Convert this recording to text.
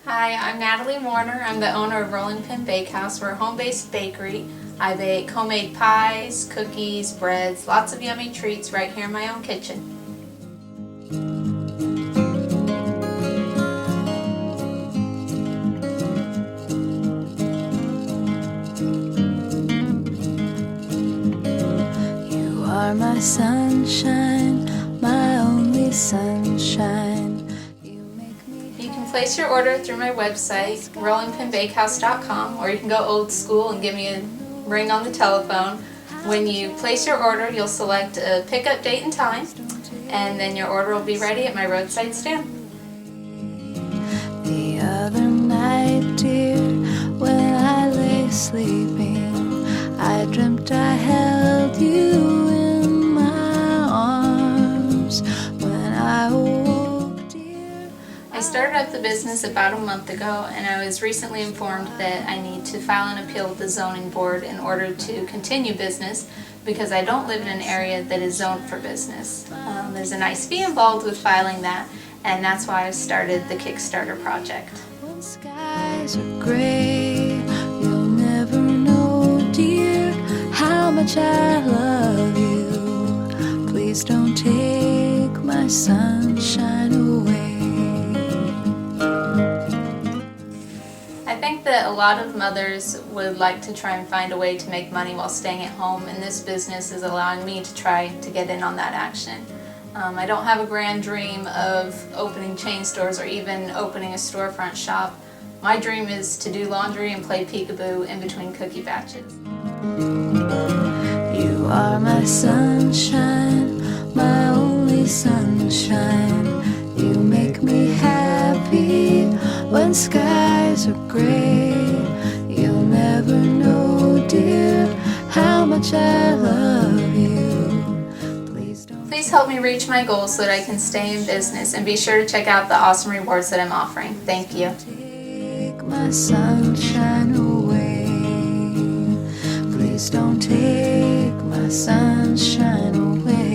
Hi, I'm Natalie Warner. I'm the owner of Rolling Pin Bakehouse. We're a home-based bakery. I bake homemade pies, cookies, breads, lots of yummy treats right here in my own kitchen. You are my sunshine, my only sunshine. You can place your order through my website, rollingpinbakehouse.com, or you can go old school and give me a ring on the telephone. When you place your order, you'll select a pickup date and time, and then your order will be ready at my roadside stand. The other night, dear, when I lay sleeping, I dreamt I held you in my arms. When I woke, dear, I started up the business about a month ago, and I was recently informed that I need to file an appeal with the zoning board in order to continue business because I don't live in an area that is zoned for business. There's a nice fee involved with filing that, and that's why I started the Kickstarter project. when skies are gray, you'll never know, dear, how much I love you. Please don't take my sunshine away. I think that a lot of mothers would like to try and find a way to make money while staying at home, and this business is allowing me to try to get in on that action. I don't have a grand dream of opening chain stores or even opening a storefront shop. My dream is to do laundry and play peekaboo in between cookie batches. You are my sunshine, my only sunshine. You make me happy when skies are gray. You'll never know, dear, how much I love you. Please help me reach my goals so that I can stay in business, and be sure to check out the awesome rewards that I'm offering. Thank you. Take my sunshine away. Please don't take my sunshine away.